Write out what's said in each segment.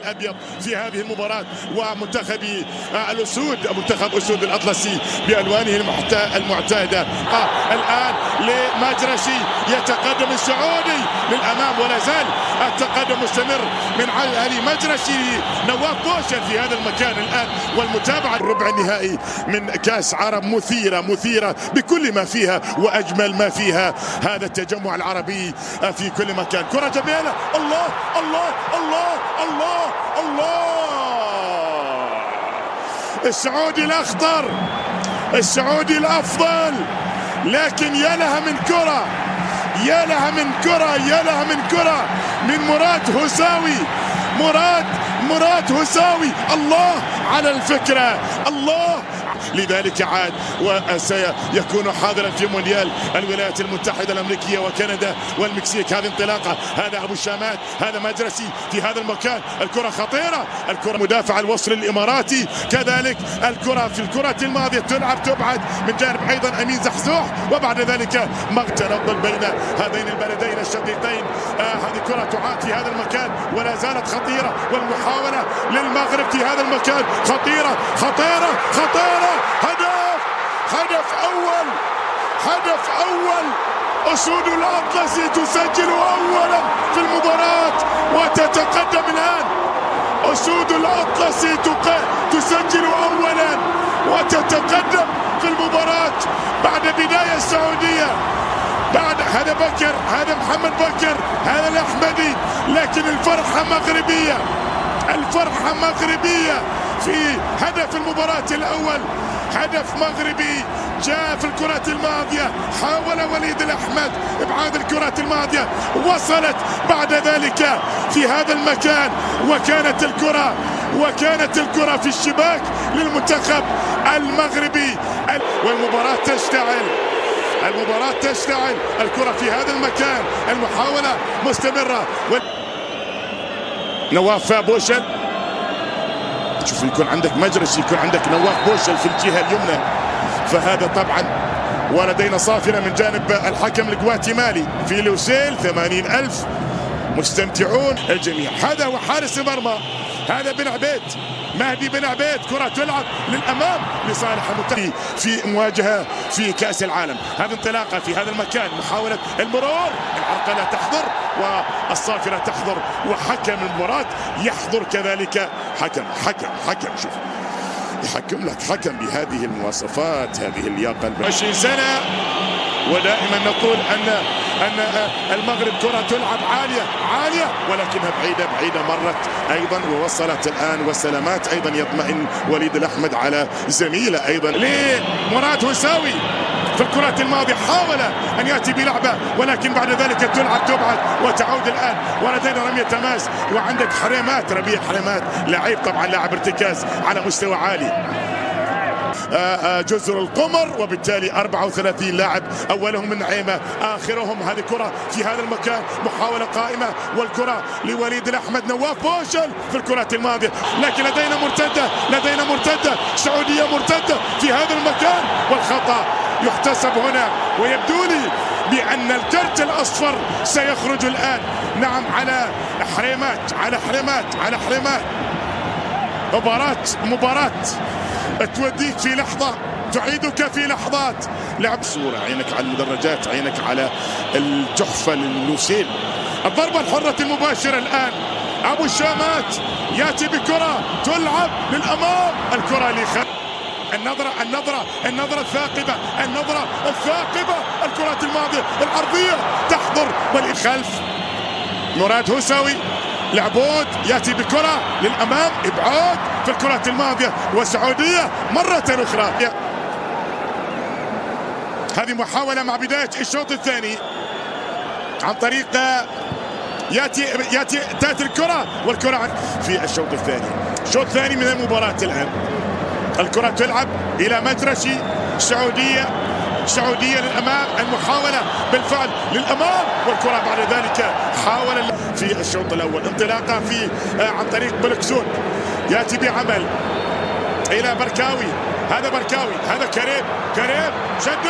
الأبيض في هذه المباراة، ومنتخب الأسود منتخب أسود الأطلسي بألوانه المعتادة. الآن لمجرشي، يتقدم السعودي للأمام ولا زال التقدم مستمر من علي مجرشي. نواف بوشل في هذا المكان الآن، والمتابعة الربع النهائي من كأس عرب مثيرة بكل ما فيها وأجمل ما فيها. هذا التجمع العربي في كل مكان. كرة جميلة، الله الله الله الله الله. السعودي الأخضر، السعودي الأفضل، لكن يا لها من كرة، يا لها من كرة، يا لها من كرة من مراد هساوي. مراد هساوي، الله على الفكرة، الله. لذلك عاد وسيكون حاضرا في مونديال الولايات المتحدة الأمريكية وكندا والمكسيك. هذه انطلاقة، هذا أبو الشامات، هذا مجرسي في هذا المكان. الكرة خطيرة، الكرة مدافع الوصل الإماراتي، كذلك الكرة في الكرة الماضية تبعد من جانب أيضا أمين زحزوح، وبعد ذلك تنقل بين هذين البلدين الشقيقين. هذه كرة تعاد في هذا المكان ولا زالت خطيرة، والمحاولة للمغرب في هذا المكان خطيرة خطيرة خطيرة. هدف أول. أسود الأطلسي تسجل أولا في المباراة وتتقدم الآن. أسود الأطلسي تسجل أولا وتتقدم في المباراة بعد بداية السعودية. بعد هذا بكر، هذا محمد بكر، هذا الأحمدي، لكن الفرحة مغربية، الفرحة مغربية في هدف المباراة الأول. هدف مغربي جاء في الكرة الماضية، حاول وليد الأحمد إبعاد الكرة الماضية، وصلت بعد ذلك في هذا المكان، وكانت الكرة في الشباك للمنتخب المغربي. والمباراة تشتعل، الكرة في هذا المكان، المحاولة مستمرة. نواف بوشل، شوف يكون عندك مجرس، يكون عندك نواف بوشل في الجهة اليمنى، فهذا طبعا. ولدينا صافرة من جانب الحكم الجواتيمالي في لوسيل، 80,000 مستمتعون الجميع. هذا هو حارس المرمى، هذا بن عبيد، مهدي بن عبيد. كرة تلعب للأمام لصالح المنتخب في مواجهة في كأس العالم. هذه انطلاقة في هذا المكان، محاولة المرور، العرقلة تحضر والصافرة تحضر، وحكم المباراة يحضر كذلك. حكم شوف يحكم لك حكم بهذه المواصفات، هذه اللياقة. 20 سنة، ودائما نقول أن المغرب كرة تلعب عالية ولكنها بعيدة مرت أيضا ووصلت الآن، والسلامات أيضا. يطمئن وليد الأحمد على زميله أيضا لمراد هساوي في الكرة الماضية، حاول أن يأتي بلعبة ولكن بعد ذلك تبعد وتعود الآن. ولدينا رمية تماس، وعندك ربيع حريمات، لعيب طبعا لاعب ارتكاز على مستوى عالي. جزر القمر، وبالتالي 34 لاعب، أولهم من نعيمة آخرهم. هذه كرة في هذا المكان، محاولة قائمة، والكرة لوليد الأحمد. نواف بوشل في الكرة الماضية، لكن لدينا مرتدة سعودية، مرتدة في هذا المكان، والخطأ يحتسب هنا، ويبدو لي بأن الكرت الأصفر سيخرج الآن. نعم، على حريمات. مباراة توديك في لحظة، تعيدك في لحظات. لعب صورة، عينك على المدرجات، عينك على التحفة للوسيل. الضربة الحرة المباشرة الآن، أبو الشامات يأتي بكرة تلعب للأمام، الكرة النظرة الثاقبة، الكرة الماضية العرضية تحضر والخلف. مراد هساوي، العبود يأتي بكرة للأمام، إبعاد في الكرة الماضية، والسعودية مرة أخرى. هذه محاولة مع بداية الشوط الثاني عن طريق تأتي الكرة، والكرة في الشوط الثاني. الشوط الثاني من المباراة الآن، الكرة تلعب إلى مجرشي، سعودية للأمام، المحاولة بالفعل للأمام، والكرة بعد ذلك حاول في الشوط الأول. انطلاقة عن طريق بلكسون، يأتي بعمل إلى بركاوي، هذا كريم شدد،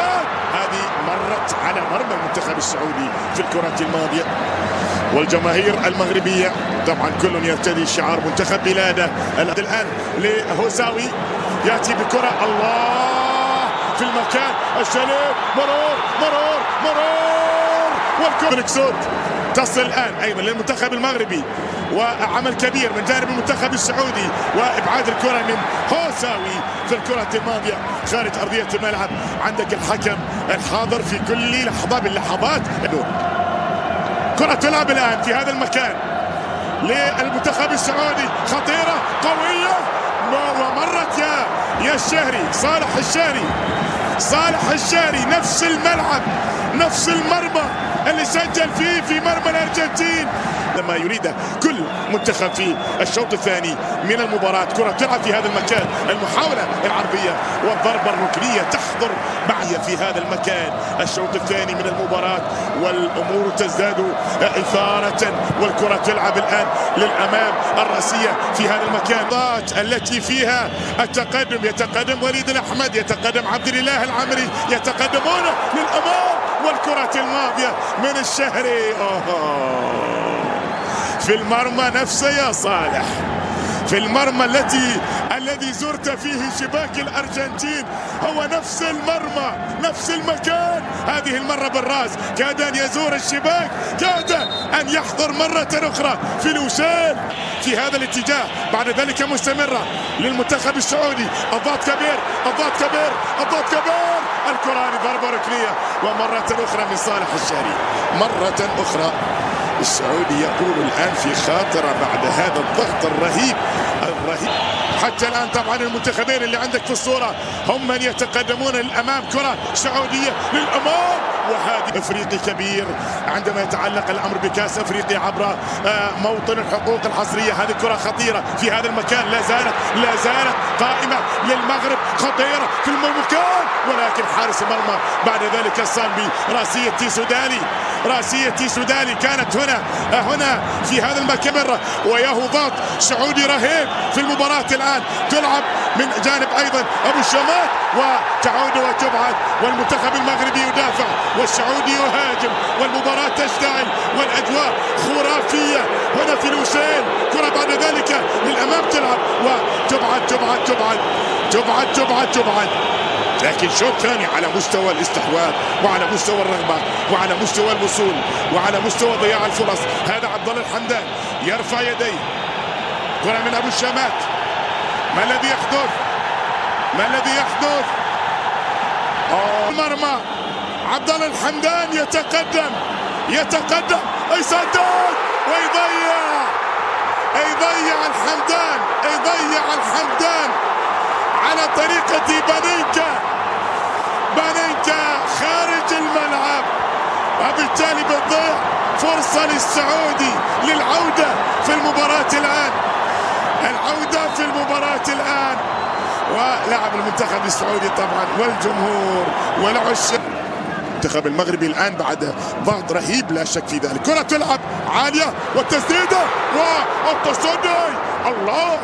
هذه مرت على مرمى المنتخب السعودي في الكرة الماضية. والجماهير المغربية طبعا كل يرتدي شعار منتخب بلاده. الآن لهوساوي يأتي بكرة، الله في المكان، الشليب، مرور والكرة مكسوت تصل الآن أيضا للمنتخب المغربي، وعمل كبير من جانب المنتخب السعودي وإبعاد الكرة من هوساوي في الكرة الماضية خارج أرضية الملعب. عندك الحكم الحاضر في كل لحظة من لحظات. كرة تلعب الآن في هذا المكان للمنتخب السعودي، خطيرة قوية ومرت يا الشهري، صالح الشهري نفس الملعب نفس المرمى اللي سجل فيه في مرمى الأرجنتين. لما يريد كل منتخب في الشوط الثاني من المباراة. كرة تلعب في هذا المكان، المحاولة العرضية والضربة الركنية تحضر معي في هذا المكان. الشوط الثاني من المباراة والأمور تزداد إثارة، والكرة تلعب الآن للأمام الرأسية في هذا المكان التي فيها التقدم. يتقدم وليد الأحمد، يتقدم عبد الله العمري، يتقدمون للأمام، والكرة الماضية من الشهري في المرمى نفسه يا صالح، في المرمى الذي زرت فيه شباك الأرجنتين، هو نفس المرمى نفس المكان. هذه المرة بالراس كاد أن يزور الشباك، كاد أن يحضر مرة أخرى في لوسيل في هذا الاتجاه. بعد ذلك مستمرة للمنتخب السعودي، الضغط كبير الكرة لضربة ركنية، ومرة أخرى من صالح الشهري. مرة أخرى السعودي يقول الآن في خاطرة بعد هذا الضغط الرهيب. حتى الآن طبعا المنتخبين اللي عندك في الصورة هم من يتقدمون للأمام. كرة سعودية للأمام، وهذا افريقي كبير عندما يتعلق الامر بكاس افريقيا عبر موطن الحقوق الحصريه. هذه كره خطيره في هذا المكان، لا زالت قائمه للمغرب، خطيره في المكان، ولكن حارس المرمى بعد ذلك الصلبي. راسيه تيسودالي كانت هنا في هذا المكان، وياهو ضغط سعودي رهيب في المباراه. الان تلعب من جانب ايضا ابو الشمات، وتعود وتبعد، والمنتخب المغربي يدافع والسعودي يهاجم، والمباراة تشتعل والأجواء خرافية هنا في لوسيل. كرة بعد ذلك للأمام، تلعب وتبعد، لكن شوط ثاني على مستوى الاستحواذ وعلى مستوى الرغبة وعلى مستوى الوصول وعلى مستوى ضياع الفرص. هذا عبد الله الحمدان يرفع يديه، كرة من أبو الشمات. ما الذي يحدث؟ المرمى عبد الله الحمدان يتقدم يسدد ويضيع الحمدان على طريقة بانينكا خارج الملعب، وبالتالي بتضيع فرصة للسعودي للعودة في المباراة الآن. ولعب المنتخب السعودي طبعا والجمهور والعشاق. المنتخب المغربي الآن بعد ضغط رهيب لا شك في ذلك. كرة تلعب عالية والتسديدة والتصدي، الله